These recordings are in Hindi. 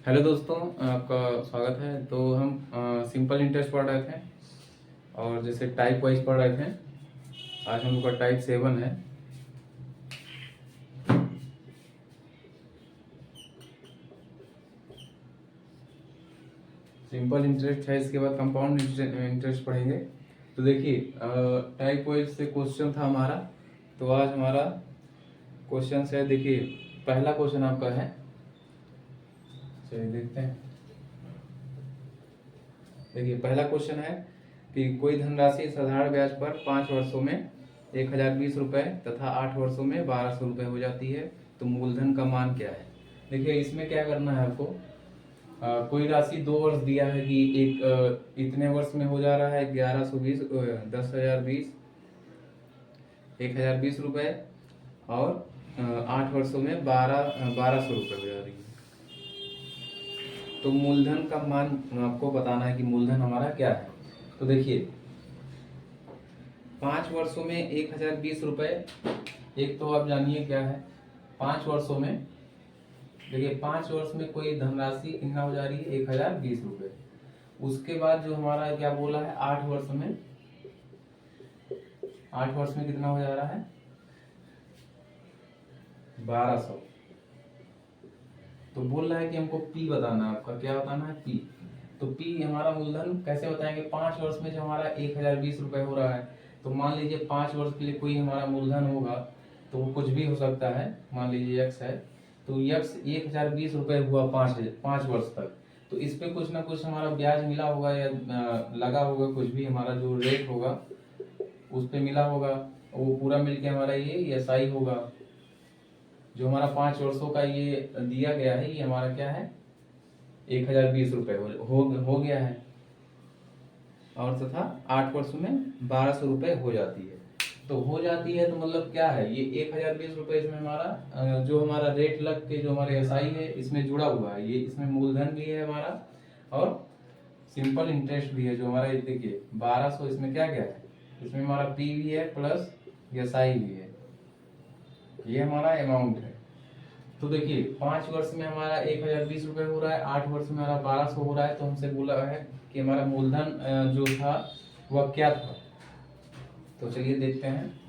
हेलो दोस्तों, आपका स्वागत है। तो हम सिंपल इंटरेस्ट पढ़ रहे थे और जैसे टाइप वाइज पढ़ रहे थे। आज हम लोग का टाइप 7 है। सिंपल इंटरेस्ट है, इसके बाद कंपाउंड इंटरेस्ट पढ़ेंगे। तो देखिए, टाइप वाइज से क्वेश्चन था हमारा। तो आज हमारा क्वेश्चन है, देखिए पहला क्वेश्चन आपका है। चलिए देखते हैं। देखिए पहला क्वेश्चन है कि कोई धनराशि साधारण ब्याज पर 5 वर्षों में 1020 रुपये तथा 8 वर्षों में 1200 रुपये हो जाती है, तो मूलधन का मान क्या है। देखिए इसमें क्या करना है आपको। कोई राशि 2 वर्ष दिया है कि इतने वर्ष में हो जा रहा है 1120 10,020 1020 रुपये और 8 वर्षों में 1200 रुपये हो जा रही है। तो मूलधन का मान आपको बताना है कि मूलधन हमारा क्या है। तो देखिए 5 वर्षों में 1020 रुपये, एक तो आप जानिए क्या है 5 वर्षों में। देखिए 5 वर्ष में कोई धनराशि कितना हो जा रही है 1020 रुपये। उसके बाद जो हमारा क्या बोला है 8 वर्ष में, 8 वर्ष में कितना हो जा रहा है 1200। तो बोल रहा है कि हमको पी बताना है, आपका क्या बताना है पी। तो पी हमारा मूलधन कैसे बताएंगे। 5 वर्ष में जो हमारा 1020 रुपये हो रहा है, तो मान लीजिए 5 वर्ष के लिए कोई हमारा मूलधन होगा तो वो कुछ भी हो सकता है। मान लीजिए यक्स है, तो यक्स 1020 रुपये हुआ 5 वर्ष तक। तो इस पे कुछ ना कुछ हमारा ब्याज मिला होगा या लगा होगा, कुछ भी हमारा जो रेट होगा उस पे मिला होगा। वो पूरा मिलके हमारा ये एसआई होगा। जो हमारा 5 वर्षों का ये दिया गया है, ये हमारा क्या है 1020 रुपये हो गया है। और तथा 8 वर्षों में 1200 रुपये हो जाती है। तो हो जाती है तो मतलब क्या है, ये 1020 रुपये इसमें हमारा जो हमारा रेट लग के जो हमारे एसआई है इसमें जुड़ा हुआ है। ये इसमें मूलधन भी है हमारा और सिंपल इंटरेस्ट भी है जो हमारा। देखिए 1200 इसमें क्या क्या है, इसमें हमारा पी भी है प्लस एसआई भी है। ये हमारा अमाउंट है। तो देखिए 5 वर्ष में हमारा 1020 रुपये हो रहा है, 8 वर्ष में हमारा 1200 हो रहा है। तो हमसे बोला है कि हमारा मूलधन जो था वह क्या था। तो चलिए देखते हैं।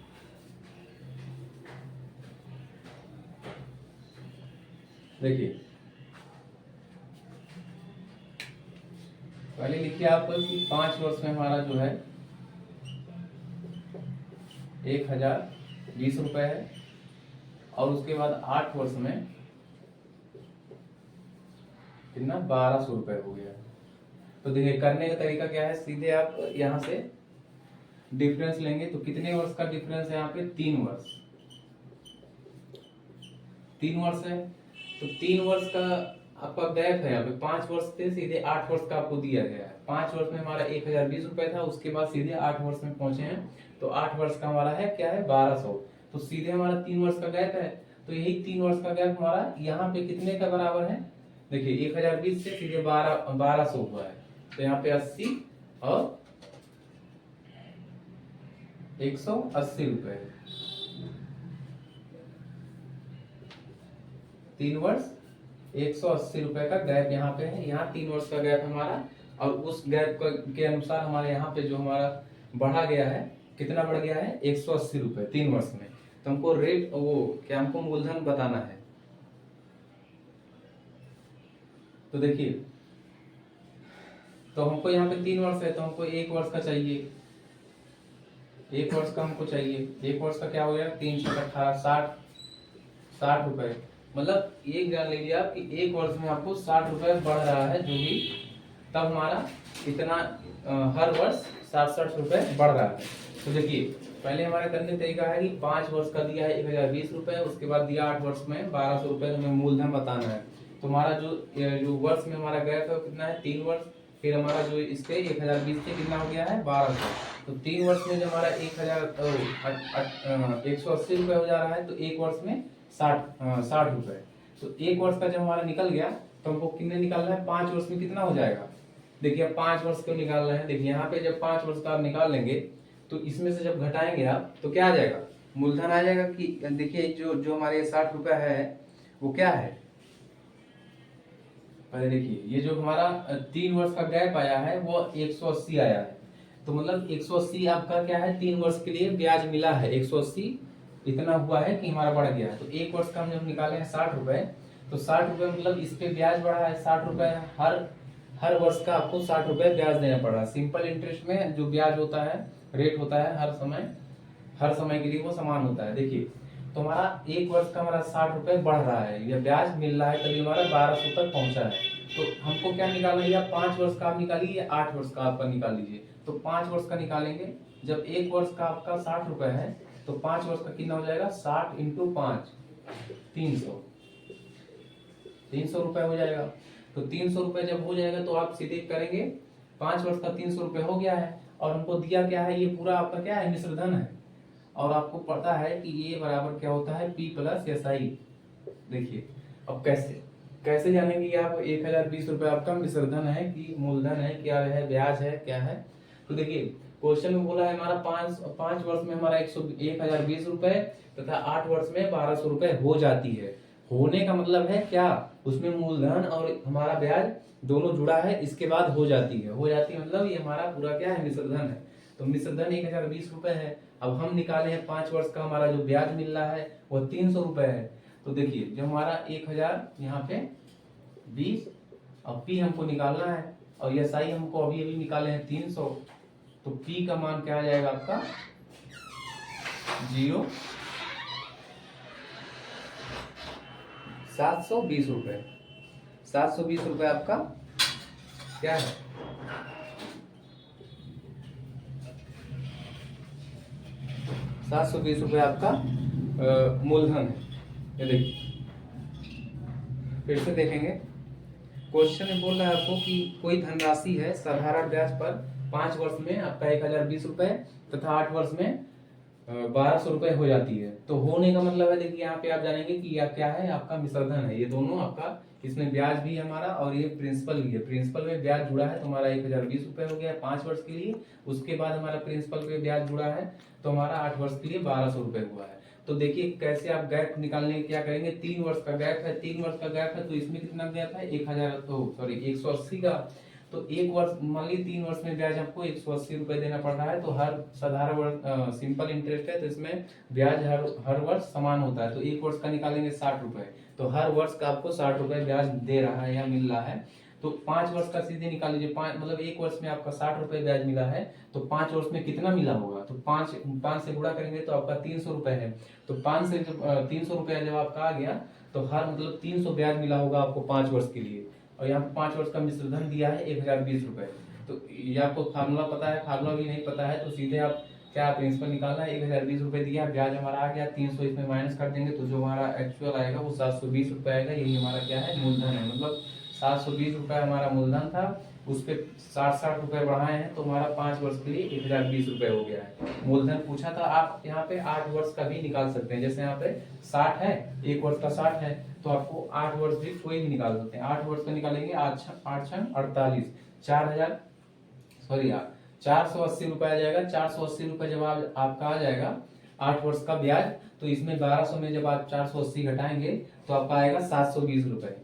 देखिए पहले लिखिए आप कि 5 वर्ष में हमारा जो है 1020 रुपये है और उसके बाद 8 वर्ष में कितना 1200 रुपये हो गया। तो देखिए करने का तरीका क्या है, सीधे आप यहाँ से डिफरेंस लेंगे। तो कितने वर्ष का डिफरेंस है यहाँ पे 3 वर्ष। 3 वर्ष है तो 3 वर्ष का आपका गैप है यहाँ पे। 5 वर्ष थे, सीधे 8 वर्ष का आपको दिया गया है। 5 वर्ष में हमारा 1020 रुपये था, उसके बाद सीधे 8 वर्ष में पहुंचे हैं। तो 8 वर्ष का हमारा है क्या है 1200। तो सीधे हमारा 3 वर्ष का गैप है। तो यही 3 वर्ष का गैप हमारा यहाँ पे कितने का बराबर है। देखिए 1020 से सीधे 1200 हुआ है। तो यहाँ पे 80 और 180 रुपये। 3 वर्ष 180 रुपए का गैप यहाँ पे है। यहाँ 3 वर्ष का गैप हमारा और उस गैप के अनुसार हमारे यहाँ पे जो हमारा बढ़ा गया है, कितना बढ़ गया है 180 रुपए 3 वर्ष में। तो हमको रेट वो क्या हमको मूलधन बताना है। तो देखिए तो हमको यहाँ पे 3 वर्ष है तो हमको 1 वर्ष का चाहिए। 1 वर्ष का हमको चाहिए। 1 वर्ष का क्या हो गया 318 60 रुपए। मतलब एक जान लीजिए आप कि 1 वर्ष में आपको 60 रुपए बढ़ रहा है जो भी, तब हमारा इतना हर वर्ष 60 रुपए बढ़ रहा है। तो देखिए पहले हमारा करने का तरीका है कि 5 वर्ष का दिया है 1020 रुपए, उसके बाद दिया 8 वर्ष में 1200 रुपए। तो हमें मूलधन बताना है। तो हमारा जो वर्ष में हमारा गैप है कितना है 3 वर्ष। फिर हमारा जो इसके 1020 से कितना हो गया है 1200। तो 3 वर्ष में जो हमारा 180 रुपए हो जा रहा है, तो 1 वर्ष में 60 रुपए। तो 1 वर्ष का जब हमारा निकल गया तो हमको कितने निकालना है 5 वर्ष में कितना हो जाएगा। देखिए अब 5 वर्ष को निकाल रहे हैं। देखिए यहाँ पे जब 5 वर्ष का आप निकाल लेंगे तो इसमें से जब घटाएंगे आप तो क्या आ जाएगा मूलधन आ जाएगा। कि देखिए जो जो हमारे 60 रुपए है वो क्या है पहले देखिए, ये जो हमारा 3 वर्ष का गैप आया है वो 180 आया है। तो मतलब 180 आपका क्या है, 3 वर्ष के लिए ब्याज मिला है 180, इतना हुआ है कि हमारा बढ़ गया है। तो 1 वर्ष का हम जब निकाले हैं 60 रुपए, तो 60 रुपए मतलब इस पे ब्याज बढ़ा है 60 रुपए, हर हर वर्ष का आपको 60 रुपए ब्याज देना पड़ रहा है। सिंपल इंटरेस्ट में जो ब्याज होता है, रेट होता है, हर समय के लिए वो समान होता है। देखिए, तो हमारा 1 वर्ष का हमारा 60 रुपए बढ़ रहा है, या ब्याज मिल रहा है, तभी हमारा 1200 तक पहुंचा है। तो हमको क्या निकालना है, या 5 वर्ष का आप निकालिए या 8 वर्ष का आपका निकाल लीजिए। तो 5 वर्ष का निकालेंगे, जब 1 वर्ष का आपका 60 रुपए है, तो 5 वर्ष का कितना हो जाएगा, 60 इंटू 5, 300 रुपए हो जाएगा। तो 300 रुपए जब हो जाएगा तो आप सीधे करेंगे, 5 वर्ष का 300 रुपए हो गया है, और हमको दिया क्या है, ये पूरा आपका क्या है, मिश्र धन है। और आपको पता है कि ये बराबर क्या होता है, P प्लस SI। देखिए अब कैसे कैसे जानेंगे कि आप 1020 रुपए आपका मिश्र धन है कि मूलधन है, क्या है, ब्याज है, क्या है। तो देखिए क्वेश्चन में बोला है हमारा 5 वर्ष में हमारा 1020 रुपए तथा 8 वर्ष में 1200 रुपए हो जाती है। होने का मतलब है क्या, उसमें मूलधन और हमारा ब्याज दोनों जुड़ा है, इसके बाद हो जाती है। मतलब ये हमारा पूरा क्या है, मिश्र धन है। तो मिश्र धन 1020 रुपए है। अब हम निकाले हैं 5 वर्ष का हमारा जो ब्याज मिल रहा है वो 300 रुपए है। तो देखिए जब हमारा 1000 यहाँ पे 20, अब P हमको निकालना है, और SI हमको अभी अभी निकाले हैं 300। तो P का मान क्या आ जाएगा आपका, 720 रुपए। 720 रुपए आपका क्या है, 720 रुपए आपका मूलधन है। ये देखिए फिर से देखेंगे, क्वेश्चन में बोल रहा है आपको कि कोई धनराशि है साधारण ब्याज पर 5 वर्ष में आपका 1020 रुपए तथा 8 वर्ष में 1200 रुपए हो जाती है। तो होने का मतलब है, देखिए यहाँ पे आप जानेंगे कि यह क्या है, आपका मिश्र धन है। ये दोनों आपका, इसमें ब्याज भी है हमारा और ये प्रिंसिपल भी है। प्रिंसिपल में ब्याज जुड़ा है तो हमारा 1020 रुपए हो गया 5 वर्ष के लिए। उसके बाद हमारा प्रिंसिपल पे ब्याज जुड़ा है तो हमारा 8 वर्ष के लिए 1200 रुपए हुआ है। तो देखिए कैसे आप गैप निकालने क्या करेंगे, 3 वर्ष का गैप है, 3 वर्ष का गैप है, तो इसमें कितना गैप है, 180 का। तो 1 वर्ष मान लीजिए 3 वर्ष में ब्याज आपको 180 रुपए देना पड़ रहा है। तो हर साधारण वर्ष सिंपल इंटरेस्ट है, तो इसमें ब्याज हर वर्ष समान होता है। तो 1 वर्ष का निकालेंगे 60 रुपए, तो हर वर्ष का आपको 60 रुपए ब्याज दे रहा है या मिल रहा है। तो 5 वर्ष का सीधे निकाल लीजिए, मतलब 1 वर्ष में आपका 60 रुपए ब्याज मिला है, तो 5 वर्ष में कितना मिला होगा, तो 5 से गुणा करेंगे तो आपका 300 रुपए है। तो 5 से जब 300 रुपया जब आपका आ गया, तो हर मतलब 300 ब्याज मिला होगा आपको 5 वर्ष के लिए। और यहाँ पे 5 वर्ष का मिश्र धन दिया है 1020 रुपए। तो ये आपको फार्मूला पता है, फार्मूला भी नहीं पता है तो सीधे आप क्या प्रिंसिपल निकालना है, 1020 रुपए दिया, ब्याज हमारा आ गया 300, इसमें माइनस कर देंगे तो जो हमारा एक्चुअल आएगा वो 720 रुपए आएगा। यही हमारा क्या है, मूलधन है। मतलब 720 रुपए हमारा मूलधन था, उस पे 60 रुपए बढ़ाए हैं तो हमारा 5 वर्ष के लिए 1020 रुपए हो गया है। मूलधन पूछा था, आप यहाँ पे 8 वर्ष का भी निकाल सकते हैं। जैसे यहाँ पे 60 है, 1 वर्ष का 60 है, तो आपको 8 वर्ष भी कोई भी निकाल सकते हैं। 8 वर्ष का निकालेंगे, 8 छंग 48, 480 रुपए आ जाएगा। 480 रुपए जब आपका आ जाएगा 8 वर्ष का ब्याज, तो इसमें 1200 में जब आप 480 घटाएंगे तो आपका आएगा 720 रुपए।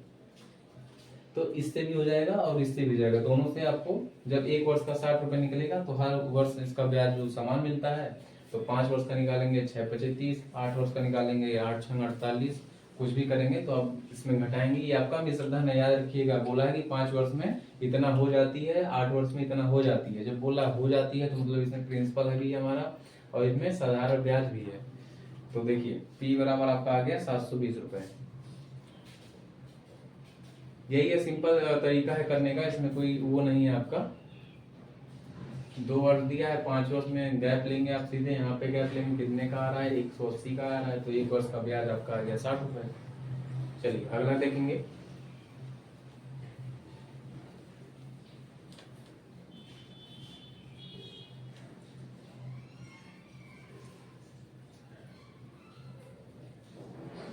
तो इससे भी हो जाएगा और इससे भी हो जाएगा, दोनों से आपको जब 1 वर्ष का 60 रुपए निकलेगा तो हर वर्ष इसका ब्याज जो समान मिलता है। तो 5 वर्ष का निकालेंगे 6 पचे 30, 8 वर्ष का निकालेंगे 8 छंग 48, कुछ भी करेंगे तो अब इसमें घटाएंगे। ये आपका मिश्र धन है, याद रखिएगा। बोला है कि 5 वर्ष में इतना हो जाती है, 8 वर्ष में इतना हो जाती है। जब बोला हो जाती है तो मतलब इसमें प्रिंसिपल है भी हमारा और इसमें साधारण ब्याज भी है। तो देखिए P बराबर आपका आ गया 720 रुपए। यही है, सिंपल तरीका है करने का, इसमें कोई वो नहीं है आपका। 2 वर्ष दिया है, 5 वर्ष में गैप लेंगे आप सीधे, यहाँ पे गैप लेंगे, कितने का आ रहा है, 180 का आ रहा है, तो 1 वर्ष का ब्याज आपका आ गया 60 रुपए। चलिए अगला देखेंगे।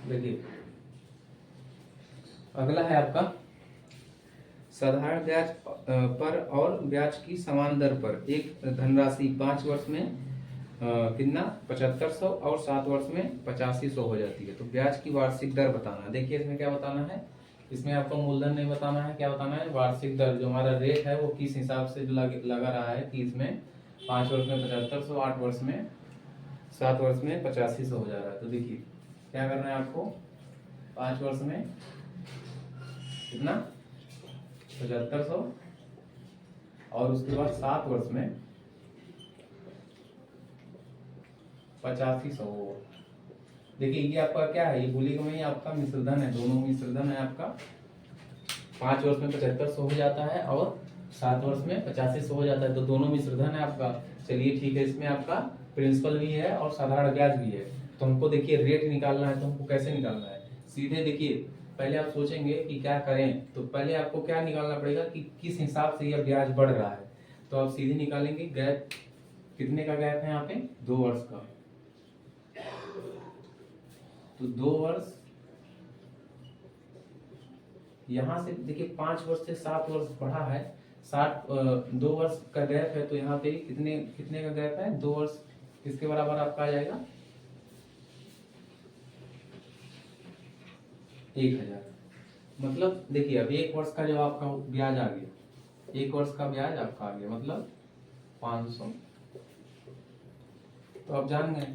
देखिए अगला है आपका साधारण ब्याज पर और ब्याज की समान दर पर एक धनराशि 5 वर्ष में कितना 7500 और 7 वर्ष में 8500 हो जाती है। तो ब्याज की वार्षिक दर बताना। देखिए इसमें क्या बताना है, इसमें आपको मूलधन नहीं बताना है, क्या बताना है, वार्षिक दर जो हमारा रेट है वो किस हिसाब से लगा रहा है कि इसमें 5 वर्ष में 7500, 8 वर्ष में 7 वर्ष में 8500 हो जा रहा है। तो देखिए क्या करना है आपको, 5 वर्ष में कितना 7500 और उसके बाद 7 वर्ष में 8500। देखिए ये आपका क्या है, ये बोलिएगा में आपका मिश्रधन है, दोनों मिश्रधन है आपका। 5 वर्ष में 7500 हो जाता है और 7 वर्ष में 8500 हो जाता है, तो दोनों मिश्रधन है आपका। चलिए ठीक है, इसमें आपका प्रिंसिपल भी है और साधारण ब्याज भी है। तो हमको देखिए रेट निकालना है, तो हमको कैसे निकालना है, सीधे देखिए पहले आप सोचेंगे कि क्या करें, तो पहले आपको क्या निकालना पड़ेगा कि किस हिसाब से यह ब्याज बढ़ रहा है। तो आप सीधे निकालेंगे गैप, कितने का गैप है यहाँ पे, 2 वर्ष का। तो 2 वर्ष, यहां से देखिए 5 वर्ष से 7 वर्ष बढ़ा है, 2 वर्ष का गैप है, तो यहाँ पे कितने कितने का गैप है, 2 वर्ष किसके बराबर आपका आ जाएगा, 1000। मतलब देखिए अब 1 वर्ष का जब आपका ब्याज आ गया, 1 वर्ष का ब्याज आपका आ गया मतलब 500। तो आप जान गए,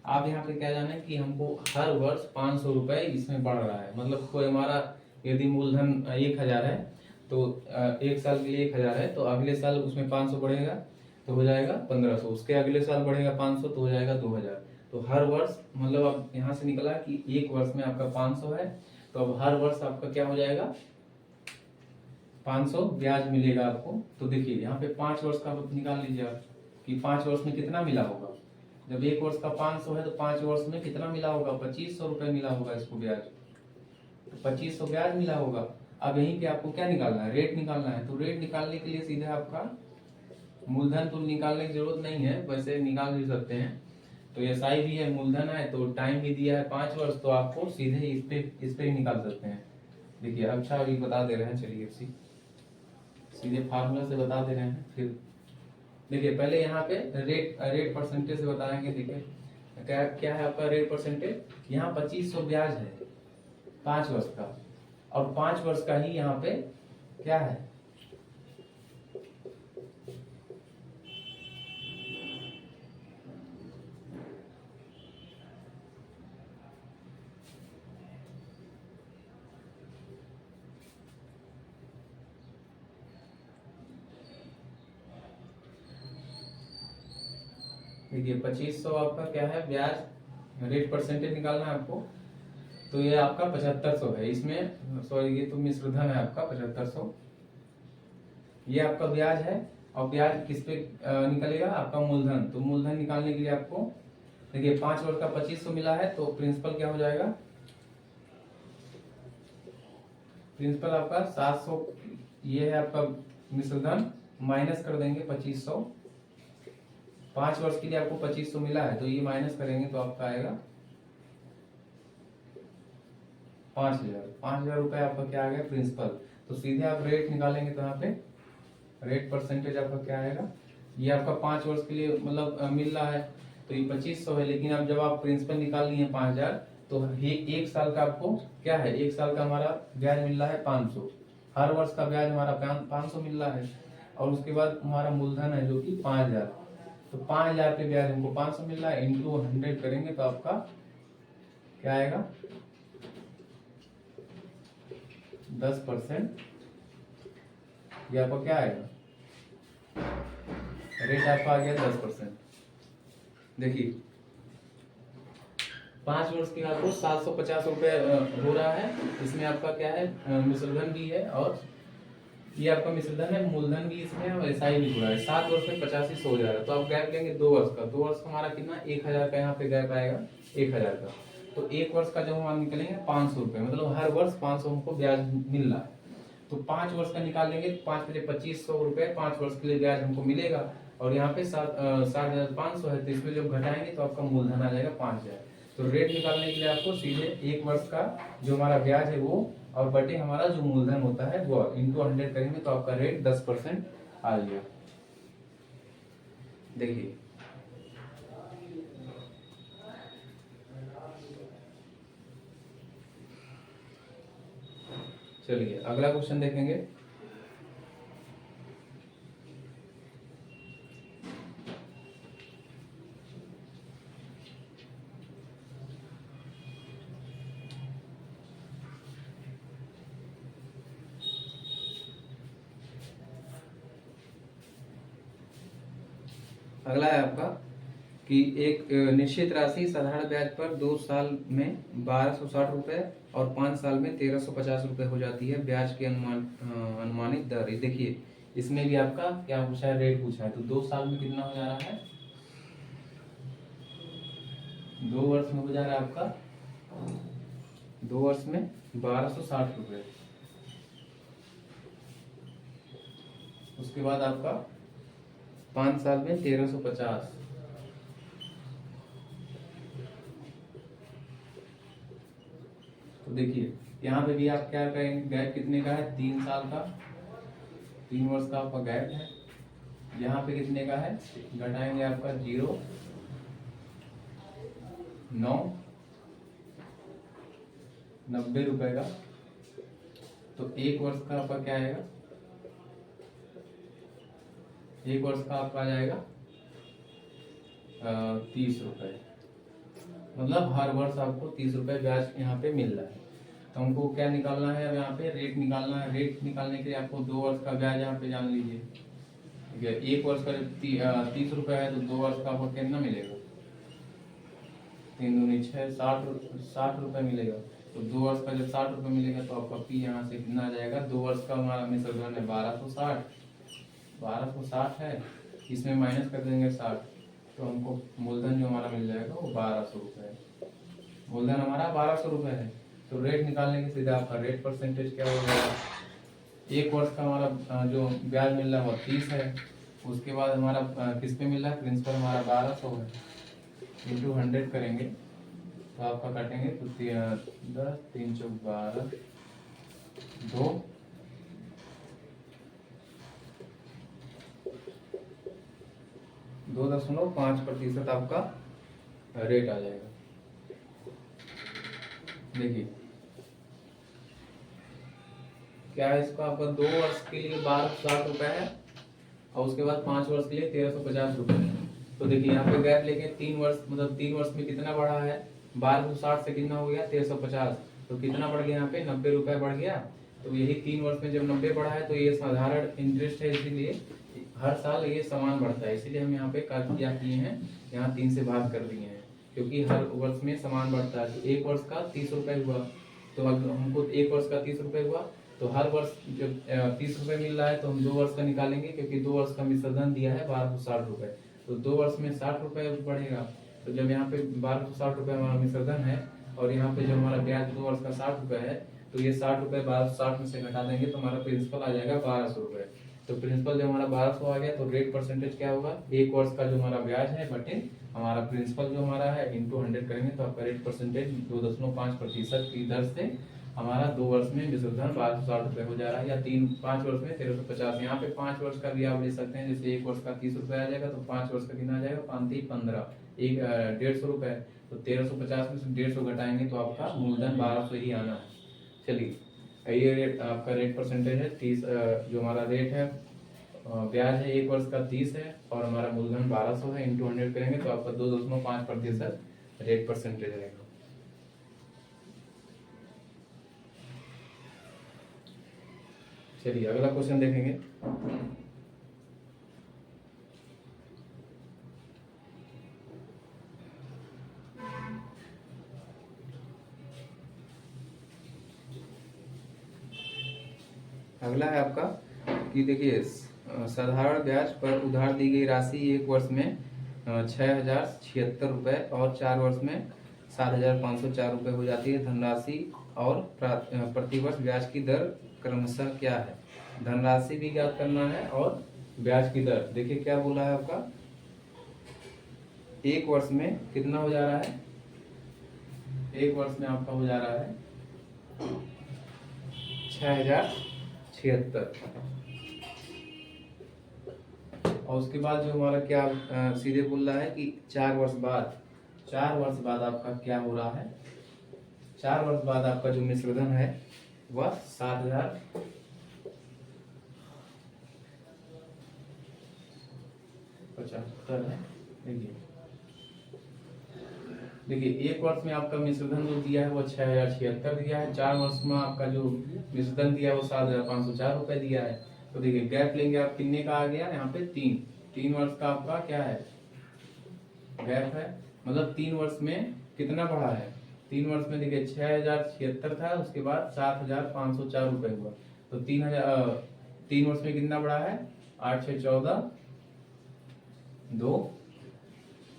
आप यहाँ पे क्या जाने कि हमको हर वर्ष 500 रुपए इसमें बढ़ रहा है। मतलब कोई हमारा यदि मूलधन 1000 है तो 1 साल के लिए 1000 है, तो अगले साल उसमें 500 बढ़ेगा तो हो जाएगा 1500, उसके अगले साल बढ़ेगा 500 तो हो जाएगा 2000। तो हर वर्ष मतलब अब यहाँ से निकला कि 1 वर्ष में आपका 500 है, तो अब हर वर्ष आपका क्या हो जाएगा, 500 ब्याज मिलेगा आपको। तो देखिए यहाँ पे 5 वर्ष का निकाल लीजिए आप कि 5 वर्ष में कितना मिला होगा। जब 1 वर्ष का 500 है तो 5 वर्ष में कितना मिला होगा, 2500 रुपए मिला होगा इसको ब्याज, तो 2500 ब्याज मिला होगा। अब यहीं पे आपको क्या निकालना है, रेट निकालना है। तो रेट निकालने के लिए सीधे आपका मूलधन तो निकालने की जरूरत नहीं है, वैसे निकाल भी सकते हैं। तो एसआई भी है, मूलधन है, तो टाइम भी दिया है 5 वर्ष, तो आपको सीधे इस पे ही निकाल सकते हैं। देखिए अच्छा अभी बता दे रहे हैं, चलिए सीधे फार्मूला से बता दे रहे हैं। फिर देखिए पहले यहाँ पे रेट परसेंटेज से बताएंगे। देखिए क्या क्या है आपका रेट परसेंटेज, यहाँ 2500 ब्याज है 5 वर्ष का, और 5 वर्ष का ही यहाँ पे क्या है, देखिए 2500 आपका क्या है ब्याज, रेट परसेंटेज निकालना है आपको। तो ये आपका 7500 है, इसमें सॉरी ये तो मिश्रधन है आपका 7500, ये आपका ब्याज है। और ब्याज किस पे निकलेगा, आपका मूलधन। तो मूलधन निकालने के लिए आपको देखिए 5 वर्ष का 2500 मिला है, तो प्रिंसिपल क्या हो जाएगा, प्रिंसिपल आपका 700, ये है आपका मिश्रधन, माइनस कर देंगे 2500। 5 वर्ष के लिए आपको 2500 मिला है, तो ये माइनस करेंगे तो आपका आएगा 5000 रुपए आपका क्या आ गया, प्रिंसिपल। तो सीधे आप रेट निकालेंगे तो यहाँ पे रेट परसेंटेज आपका क्या आएगा, ये आपका 5 वर्ष के लिए मतलब मिल रहा है, तो ये 2500 है। लेकिन अब जब आप प्रिंसिपल निकाल लिए 5000, तो ये 1 साल का आपको क्या है, 1 साल का हमारा ब्याज मिल रहा है 500, हर वर्ष का ब्याज हमारा 500 मिल रहा है। और उसके बाद हमारा मूलधन है जो कि 5000, तो 5000 पे ब्याज हमको 500 मिल रहा है, इंटू 100 करेंगे तो आपका क्या आएगा, 10%। ये आपका क्या आएगा, रेट आपका आ गया 10%। देखिए 5 वर्ष के आपको 750 रुपए हो रहा है। इसमें आपका क्या है, मिश्रधन भी है, और ये आपका मिश्रधन है, मूलधन भी इसमें है, और एसआई भी हो रहा है। 7 वर्ष में 8500 हो जा रहा है। तो आप गैप लेंगे 2 वर्ष का, 2 वर्ष का हमारा कितना, 1000 का यहाँ पे गैप आएगा, 1000 का। तो 1 वर्ष का जब हम निकलेंगे 500 रुपए, मतलब हर वर्ष 500 हमको ब्याज मिल रहा है। तो 5 वर्ष का निकाल लेंगे, 5 बजे 2500 रुपए 5 वर्ष के लिए ब्याज हमको मिलेगा। और यहाँ पे 7500 है, तो इसमें जब घटाएंगे तो आपका मूलधन आ जाएगा 5000। तो रेट निकालने के लिए आपको सीधे 1 वर्ष का जो हमारा ब्याज है वो, और बटे हमारा जो मूलधन होता है वो, इंटू 100 करेंगे तो आपका रेट 10% आ गया। देखिए चलिए अगला क्वेश्चन देखेंगे। अगला है आपका कि एक निश्चित राशि साधारण ब्याज पर 2 साल में 1260 रुपए और 5 साल में 1350 रुपए हो जाती है। ब्याज की अनुमानित दर। ये देखिए इसमें भी आपका क्या पूछा है, रेट पूछा है। तो 2 साल में कितना हो जा रहा है, 2 वर्ष में हो जा रहा है आपका 2 वर्ष में 1260 रुपए। उसके बाद आपका 5 साल में 1350। तो देखिए यहाँ पे भी आप क्या करेंगे, गैप कितने का है, 3 साल का, 3 वर्ष का आपका गैप है। यहाँ पे कितने का है, घटाएंगे आपका 0, 9, 90 रुपए का। तो 1 वर्ष का आपका क्या आएगा, 1 वर्ष का आपका आ जाएगा 30 रुपए। मतलब हर वर्ष आपको 30 रुपए ब्याज यहाँ पे मिल रहा है। तो हमको क्या निकालना है, अब यहाँ पे रेट निकालना है। रेट निकालने के लिए आपको 2 वर्ष का ब्याज यहाँ पे जान लीजिए। ठीक है, 1 वर्ष का 30 रुपए है तो 2 वर्ष का आपको कितना मिलेगा, 3 दूनी 6, 60 रुपए मिलेगा। तो 2 वर्ष का जब 60 रुपए मिलेगा तो आपका पी यहाँ से कितना आ जाएगा, 2 वर्ष का हमारा मिश्र धन है 1260 है, इसमें माइनस कर देंगे 60, तो हमको मूलधन जो हमारा मिल जाएगा वो 1200 रुपए है। मूलधन हमारा 1200 रुपए है। तो रेट निकालने के सीधा आपका रेट परसेंटेज क्या हो जाएगा, 1 वर्ष का हमारा जो ब्याज मिल रहा है वो 30 है। उसके बाद हमारा किस पे मिल रहा है, प्रिंसिपल हमारा 1200 है, इंटू 100 करेंगे तो आपका काटेंगे तो 10, 3 चौक 12, 2.5% आपका रेट आ जाएगा। देखिए क्या है, इसका आपका 2 वर्ष के लिए 1260 रुपए है और उसके बाद 5 वर्ष के लिए 1350 रुपए है। तो देखिए यहाँ पे गैप लेके 3 वर्ष, मतलब 3 वर्ष में कितना बढ़ा है, 1260 से कितना हो गया 1350, तो कितना बढ़ गया यहाँ पे 90 रुपए बढ़ गया। तो यही 3 वर्ष में जब 90 बढ़ा है तो ये साधारण इंटरेस्ट है, इसीलिए हर साल ये समान बढ़ता है। इसीलिए हम यहाँ पे क्या किए हैं, यहाँ 3 से भाग कर दिए हैं, क्योंकि हर वर्ष में समान बढ़ता है। तो 1 वर्ष का 30 रुपए हुआ, तो अगर हमको 1 वर्ष का 30 रुपए हुआ तो हर वर्ष जब 30 रुपए मिल रहा है तो हम 2 वर्ष का निकालेंगे, क्योंकि 2 वर्ष का मिश्रधन दिया है 1260 रुपए। तो 2 वर्ष में 60 रुपए बढ़ेगा। तो जब यहाँ पे 1260 रुपए हमारा मिश्रधन है और यहाँ पे जो हमारा ब्याज 2 वर्ष का 60 रुपए है, तो ये 60 रुपए 1260 में से घटा देंगे तो हमारा प्रिंसिपल आ जाएगा 1200 रुपए। तो प्रिंसिपल जब हमारा 1200 आ गया तो रेट परसेंटेज क्या होगा, 1 वर्ष का जो हमारा ब्याज है बटे हमारा प्रिंसिपल जो हमारा है इंटू 100 करेंगे तो आपका रेट परसेंटेज 2.5% की दर से हमारा 2 वर्ष में मिश्रधन 1260 रुपए हो जा रहा है, या 5 वर्ष में 1350। यहाँ पे 5 वर्ष का भी आप ले सकते हैं, जैसे 1 वर्ष का 30 रुपए आ जाएगा तो 5 वर्ष का कितना आ जाएगा, 5 15, 150 रुपए। तो 1350 में से 150 घटाएंगे तो आपका मूलधन 1200 ही आना है। चलिए ये रेट आपका रेट परसेंटेज है 30, जो हमारा रेट है ब्याज है 1 वर्ष का 30 है और हमारा मूलधन 1200 है, इंटू 100 करेंगे तो आपका 2.5% रेट परसेंटेज रहेगा। चलिए अगला क्वेश्चन देखेंगे। अगला है आपका कि देखिए साधारण ब्याज पर उधार दी गई राशि 1 वर्ष में 6076 रुपए और 4 वर्ष में 7504 रुपए हो जाती है। धनराशि और प्रतिवर्ष ब्याज की दर क्रमशः क्या है। धनराशि भी ज्ञात करना है और ब्याज की दर। देखिए क्या बोला है आपका, 1 वर्ष में कितना हो जा रहा है, 1 वर्ष में आपका हो जा रहा है 6076 और उसके बाद जो हमारा क्या सीधे बोल रहा है कि 4 वर्ष बाद आपका क्या हो रहा है, 4 वर्ष बाद आपका जो मिश्रधन है वह 7,075 है। देखिए देखिए, एक वर्ष में आपका मिश्रधन जो दिया है वो 6,076 दिया है, 4 वर्ष में आपका जो मिश्रधन दिया है वो 7,504 रुपए दिया है। तो देखिए गैप लेंगे आप, कितने का आ गया यहाँ पे 3 वर्ष का आपका क्या है गैप है, मतलब 3 वर्ष में कितना बढ़ा है। 3 वर्ष में देखिए 6,076 था, उसके बाद 7,504 रुपए हुआ। तो 3 वर्ष में कितना बढ़ा है, 8 6 14 2,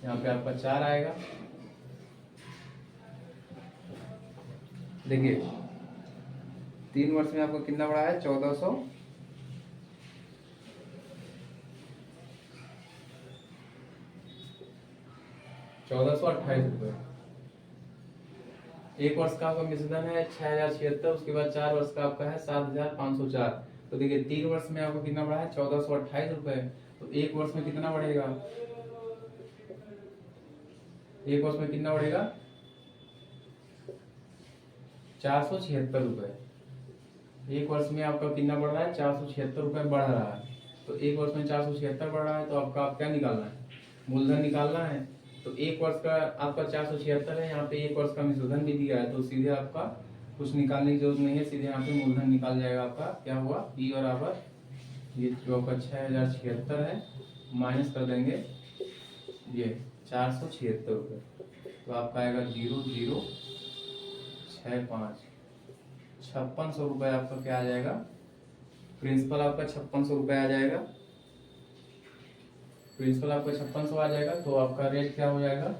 यहाँ पे आपका 4 आएगा। देखिए 3 वर्ष में आपको कितना बढ़ा है, 1428 रुपए। एक वर्ष का आपका मिश्रधन है 6,076, उसके बाद 4 वर्ष का आपका है 7,504। तो देखिए 3 वर्ष में आपको कितना बढ़ा है, 1428 रुपए। तो एक वर्ष में कितना बढ़ेगा, एक वर्ष में कितना बढ़ेगा, 476 रुपए। एक वर्ष में आपका कितना बढ़ रहा है, 476 रुपए बढ़ रहा है। तो एक वर्ष में 476 बढ़ रहा है, तो आपका आप क्या निकालना है, मूलधन निकालना है। तो एक वर्ष का आपका 476 है, यहाँ पे एक वर्ष का मिश्रधन भी दिया है, तो सीधे आपका कुछ निकालने की जरूरत नहीं है, सीधे यहाँ पे मूलधन निकाल जाएगा आपका। क्या हुआ, पी बराबर ये जो आपका 6,076 है माइनस कर देंगे ये 476 रुपये, तो आपका आएगा 0065, 5600 रुपये आपका क्या आ जाएगा, प्रिंसिपल आपका 5600 रुपये आ जाएगा। प्रिंसिपल आपका 5600 आ जाएगा। तो आपका रेट क्या हो जाएगा,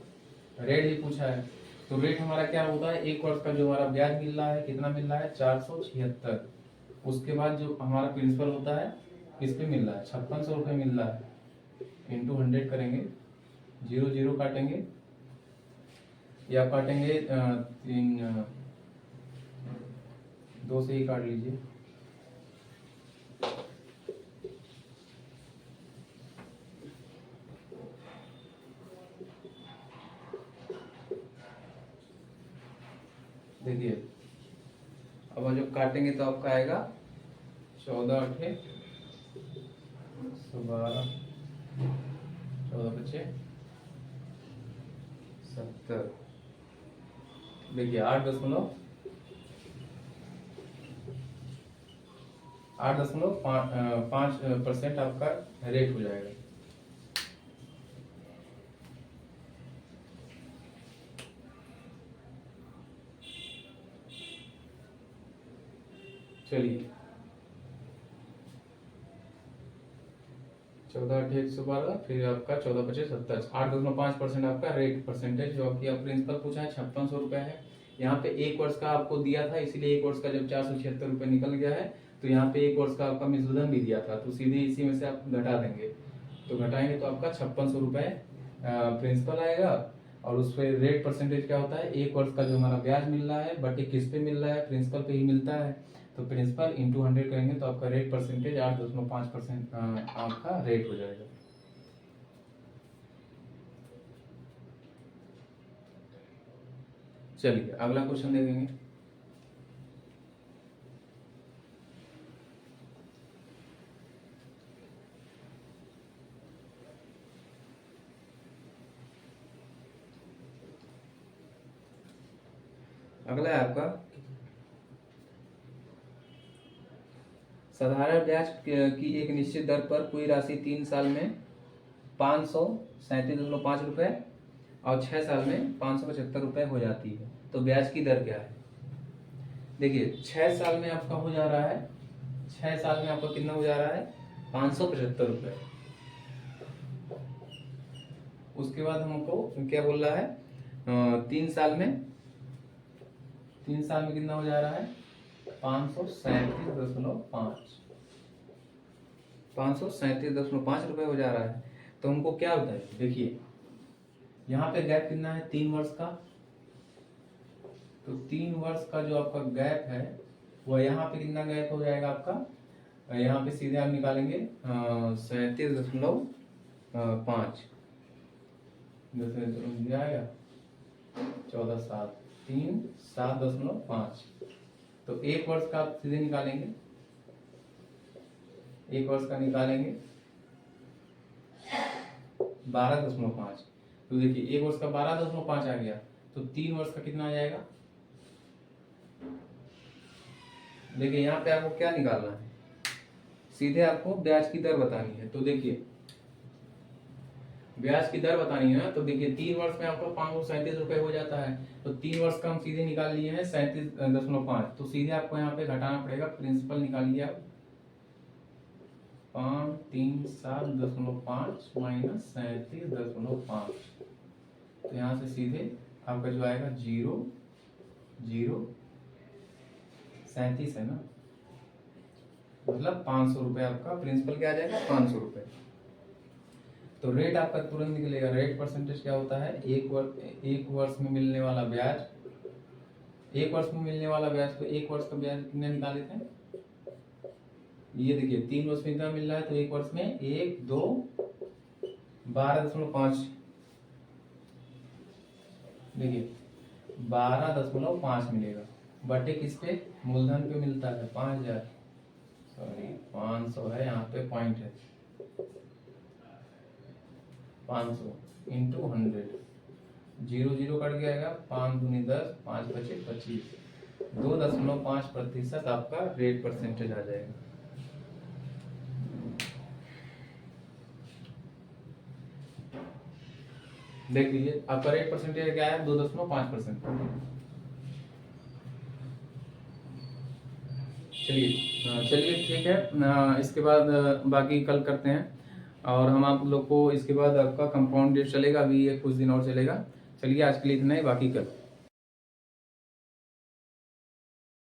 रेट ही पूछा है तो रेट हमारा क्या होता है, एक वर्ष का जो हमारा ब्याज मिल रहा है कितना मिल रहा है, 476। उसके बाद जो हमारा प्रिंसिपल होता है किस पे मिल रहा है, 5600 रुपये मिल रहा है, इंटू 100 करेंगे, 0 0 काटेंगे या काटेंगे 2 से ही काट लीजिए। देखिए अब जब काटेंगे तो आपका आएगा 14 8 12 14 5 70। देखिए 8.5% आपका रेट हो जाएगा। चलिए 14 8 112, फिर आपका 14 5 70, 8.5% आपका रेट परसेंटेज जो आपकी प्रिंसिपल पूछा है 5600 रुपये है। यहाँ पे एक वर्ष का आपको दिया था, इसीलिए एक वर्ष का जब 476 रुपये निकल गया है तो यहाँ पे एक वर्ष का आपका मिश्रधन भी दिया था, तो सीधे इसी में से आप घटा देंगे। तो घटाएंगे तो आपका 5600 रुपये प्रिंसिपल आएगा, और उस पर रेट परसेंटेज क्या होता है, एक वर्ष का जो हमारा ब्याज मिल रहा है बटे किस पे मिल रहा है, प्रिंसिपल पे ही मिलता है। तो प्रिंसिपल इंटू 100 करेंगे तो आपका रेट परसेंटेज 8.5% आपका रेट हो जाएगा। चलिए अगला क्वेश्चन देखेंगे। अगला है आपका साधारण ब्याज की एक निश्चित दर पर कोई राशि 3 साल में 537.5 रुपए और 6 साल में 575 रुपए हो जाती है। तो ब्याज की दर क्या है, देखिए 6 साल में आपका हो जा रहा है, 6 साल में आपका कितना हो जा रहा है, 575 रुपए। उसके बाद हमको क्या बोल रहा है, 3 साल में कितना हो जा रहा है, 537.5 रुपए हो जा रहा है। तो हमको क्या होता है, देखिए यहाँ पे गैप कितना है, 3 वर्ष का। तो 3 वर्ष का जो आपका गैप है वह यहाँ पे कितना गैप हो जाएगा आपका, यहाँ पे सीधे आप निकालेंगे 37.5 जाएगा 14 7 3 7.5। तो 1 वर्ष का आप सीधे निकालेंगे, 1 वर्ष का निकालेंगे 12.5। तो देखिए 1 वर्ष का 12.5 आ गया, तो 3 वर्ष का कितना आ जाएगा। देखिए यहाँ पे आपको क्या निकालना है, सीधे आपको ब्याज की दर बतानी है। तो देखिए ब्याज की दर बतानी है ना, तो देखिए 3 वर्ष में आपको 537 रुपए हो जाता है, तो 3 वर्ष का हम सीधे निकाल लिए हैं 37.5। तो सीधे आपको यहाँ पे घटाना पड़ेगा, प्रिंसिपल निकालिए आप 537.5 माइनस 37.5। तो यहाँ से सीधे आपका जो आएगा 0.037 है ना, मतलब 500 रुपये आपका प्रिंसिपल क्या आ जाएगा, 500 रुपये। तो रेट आपका तुरंत निकलेगा। रेट परसेंटेज क्या होता है, एक वर्ष में मिलने वाला ब्याज, 1 वर्ष में मिलने वाला ब्याज। तो 1 वर्ष का ब्याज कितने निकाले थे, ये देखिए 3 वर्ष में कितना मिल रहा है, तो 1 वर्ष में 1 2 12.5, देखिए 12.5 मिलेगा, बटे किस पे, मूलधन पे मिलता है 5000, सॉरी 500 है, यहाँ पे पॉइंट है 500 इंटू 100, 0 0 कट जाएगा, 5 दूनी 10, 5 बचे 25, 2.5% आपका रेट परसेंटेज आ जाएगा। देख लीजिए आपका रेट परसेंटेज क्या है, 2.5%। चलिए ठीक है, इसके बाद बाकी कल करते हैं। और हम आप लोग को इसके बाद आपका कंपाउंड डेट चलेगा, अभी ये कुछ दिन और चलेगा। चलिए आज के लिए इतना ही, बाकी कल।